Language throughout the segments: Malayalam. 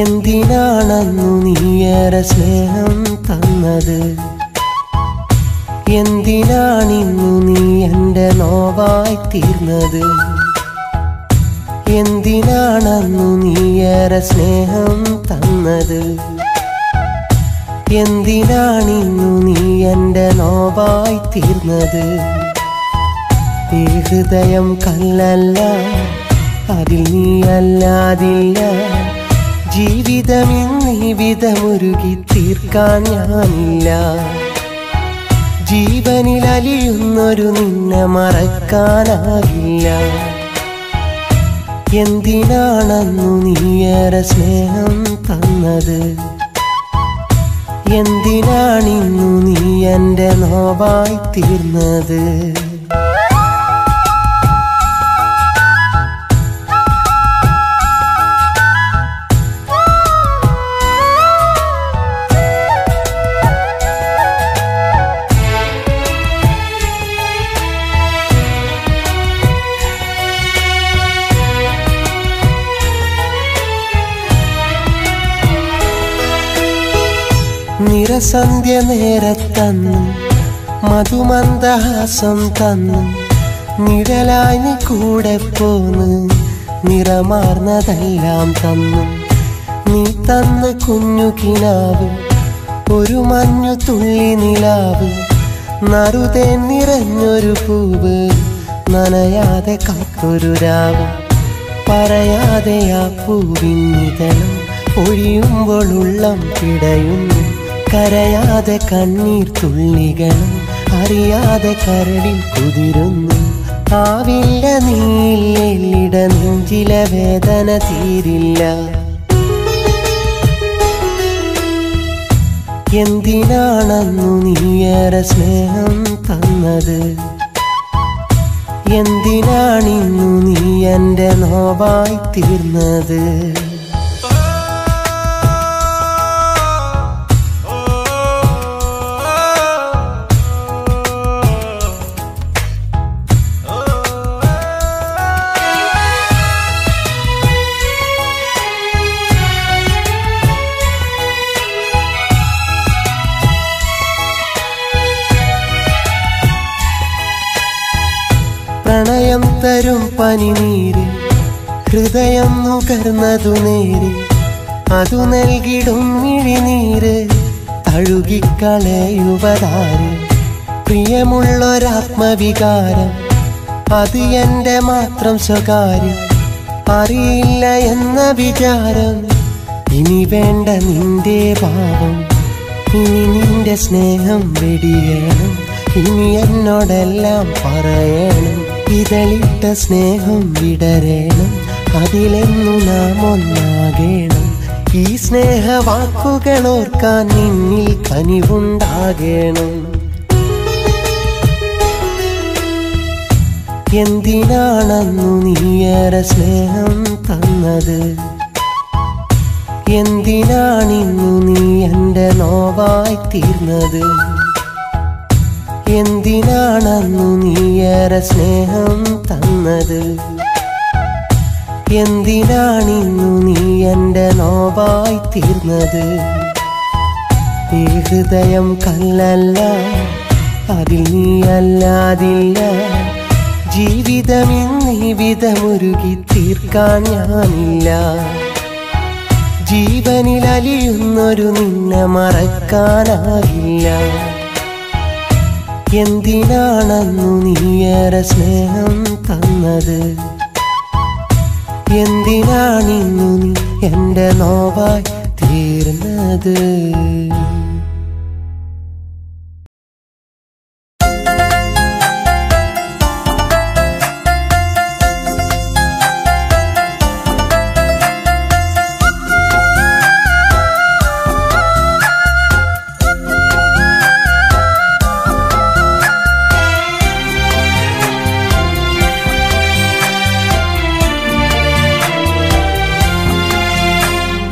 എന്തിനാണന്നു നീയേറെ സ്നേഹം തന്നത്? എന്തിനാണിന്നു നീ എൻ്റെ നോവായി തീർന്നത്? എന്തിനാണന്നു നീയേറെ സ്നേഹം തന്നത്? എന്തിനാണിന്നു നീ എൻ്റെ നോവായി തീർന്നത്? ഈ ഹൃദയം കല്ലല്ല, അതിൽ നീ അല്ലാതില്ല. ജീവിതമിന്നിവിധമുരുകി തീർക്കാൻ ഞാനില്ല. ജീവനിലലിയുന്നൊരു നിന്നെ മറക്കാനാകില്ല. എന്തിനാണന്നു നീയേറെ സ്നേഹം തന്നത്? എന്തിനാണിന്നു നീ എൻ്റെ നോവായി തീർന്നത്? നിറസന്ധ്യ നേരത്തന്നു മധുമന്ദഹാസം തന്നു, നിഴലായി നീ കൂടെ പോന്ന് നിറമാർന്നതെല്ലാം തന്നു. നീ തന്ന കുഞ്ഞു കിനാവ്, ഒരു മഞ്ഞു തുള്ളി നിലാവ്, നറുതേ നിറഞ്ഞൊരു പൂവ്, നനയാതെ കാത്തൊരു രാവ്. പറയാതെ ആ പൂവിന്നിതളും ഒഴിയുമ്പോൾ ഉള്ളം പിടയുന്നു. കരയാതെ കണ്ണീർ തുള്ളികളും അറിയാതെ കരളിൽ കുതിരുന്നു. ആവില്ല നീയില്ലിട നെഞ്ചിലെ വേദന തീരില്ല. എന്തിനാണന്നു നീയേറെ സ്നേഹം തന്നത്? എന്തിനാണിന്നു നീ എൻ്റെ നോവായി തീർന്നത്? പ്രണയം തരും പനിനീര്, ഹൃദയം നുകർന്നതു നേര്, അതു നൽകിടും മിഴിനീര്, തഴുകിക്കളയുവതാര്. പ്രിയമുള്ളൊരാത്മവികാരം, അത് എൻ്റെ മാത്രം സ്വകാര്യം. അറിയില്ല എന്ന വിചാരം, ഇനി വേണ്ട നിന്റെ ഭാവം. ഇനി നിന്റെ സ്നേഹം വെടിയണം, ഇനി എന്നോടെല്ലാം പറയണം. ഇതളിട്ട സ്നേഹം വിടരണം, അതിലെന്നു നാം ഒന്നാകണം. ഈ സ്നേഹവാക്കുകൾ ഓർക്കാൻ നിന്നിൽ കനിവുണ്ടാകണം. എന്തിനാണന്നു നീയേറെ സ്നേഹം തന്നത്? എന്തിനാണിന്നു നീ എൻ്റെ നോവായി തീർന്നത്? എന്തിനാണന്നു നീയേറെ സ്നേഹം തന്നത്? എന്തിനാണിന്നു നീ എൻ്റെ നോവായി തീർന്നത്? ഈ ഹൃദയം കല്ലല്ല, അതിൽ നീ അല്ലാതില്ല. ജീവിതമിന്നിവിധമുരുകി തീർക്കാൻ ഞാനില്ല. ജീവനിലലിയുന്നൊരു നിന്നെ മറക്കാനാകില്ല. എന്തിനാണന്നു നീയേറെ സ്നേഹം തന്നത്? എന്തിനാണിന്നു നീ എൻ്റെ നോവായി തീർന്നത്?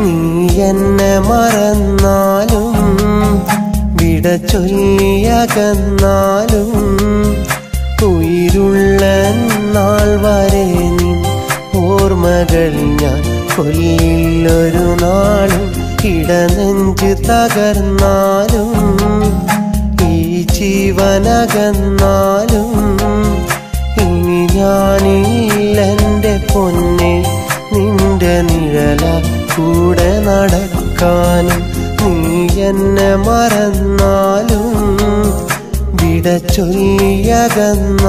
നീ എന്നെ മറന്നാലും വിട ചൊല്ലിയകന്നാലും ഉயிருള്ള നാൾ വരെ നിൻ ഓർമ്മകൾ ഞാൻ കൊല്ലില്ലൊരു നാളും ഇടനെഞ്ച് തകർന്നാലും ഈ ജീവനകന്നാലും ഇനി ഞാനില്ലെൻ്റെ പൊന്നെ നിന്റെ നിഴല കൂടെ നടക്കാനും നീ എന്നെ മറന്നാലും വിട ചൊല്ലിയകന്നാലും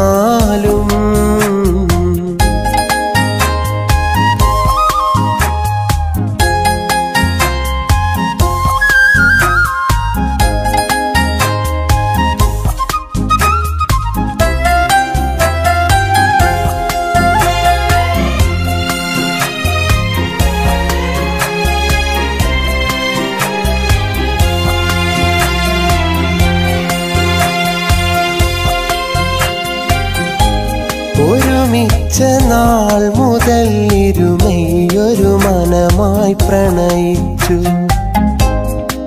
ഒരുമിച്ച നാൾ മുതൽ ഇരുമയൊരു മനമായി പ്രണയിച്ചു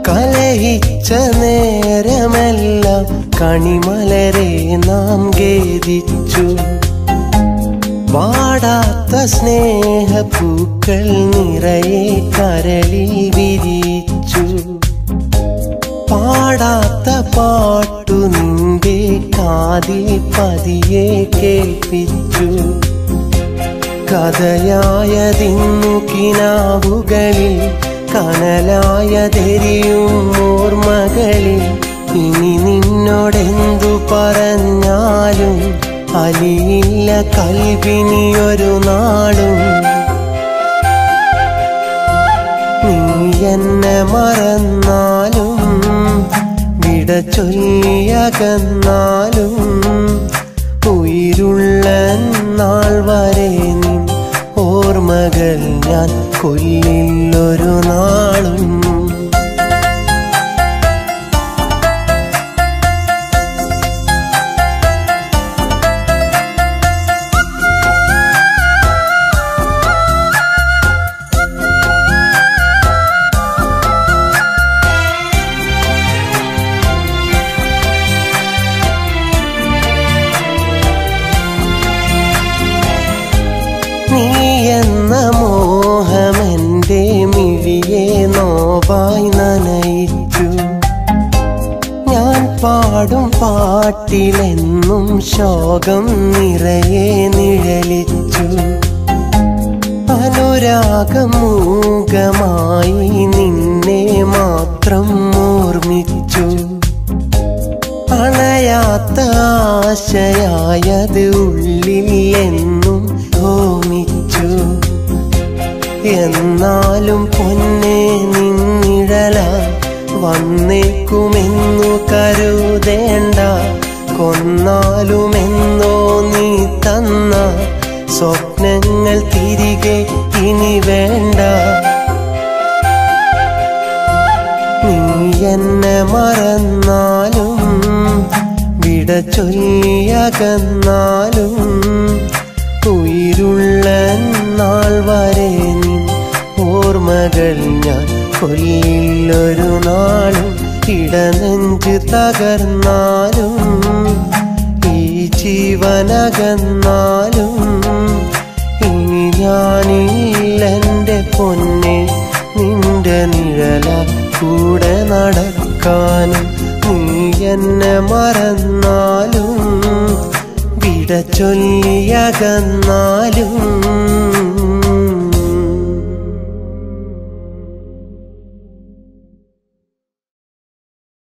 കലഹിച്ച നേരമെല്ലാം കണിമലരെ നാം ഖേദിച്ചു വാടാത്ത സ്നേഹപ്പൂക്കൾ നിറയെ കരളിൽ വിരിച്ചു പാടാത്ത പാട്ടു നിന്റെ കാതിൽ പതിയെ കേൾപ്പിച്ചു കഥയായതിന്നു കിനാവുകളിൽ കനലായതെരിയും ഓർമ്മകളിൽ ഇനി നിന്നോടെന്തു പറഞ്ഞാലും അലിയില്ല കൽബിനിയൊരു നാളും നീ എന്നെ മറന്നാലും വിട ചൊല്ലിയകന്നാലും ഉயிருള്ള നാൾ വരെ നിൻ ഓർമ്മകൾ ഞാൻ കൊല്ലില്ലൊരു നാളും നീ എന്ന മോഹമെൻ്റെ മിഴിയെ നോവായി നനയിച്ചു ഞാൻ പാടും പാട്ടിലെന്നും ശോകം നിറയെ നിഴലിച്ചു അനുരാഗം മൂകമായി നിന്നെ മാത്രം ഓർമ്മിച്ചു അണയാത്ത ആശയായത് ഉള്ളിൽ എന്നും ഹോമിച്ചു എന്നാലും പൊന്നെ നിന്നിഴല വന്നേക്കുമെന്നു കരുതേണ്ട കൊന്നാലുമെന്നോ നീ തന്ന സ്വപ്നങ്ങൾ തിരികെ ഇനി വേണ്ട നീ എന്നെ മറന്നാലും വിട ചൊല്ലിയകന്നാലും ഉயிருള്ള നാൾ വരെ നിൻ ഓർമ്മകൾ ഞാൻ കൊല്ലില്ലൊരു നാളും ഇടനെഞ്ച് തകർന്നാലും ഈ ജീവനകന്നാലും ഇനി ഞാനില്ലെൻ്റെ പൊന്നെ നിന്റെ നിഴല കൂടെ നടക്കാനും നീ എന്നെ മറന്നാലും വിട ചൊല്ലിയകന്നാലും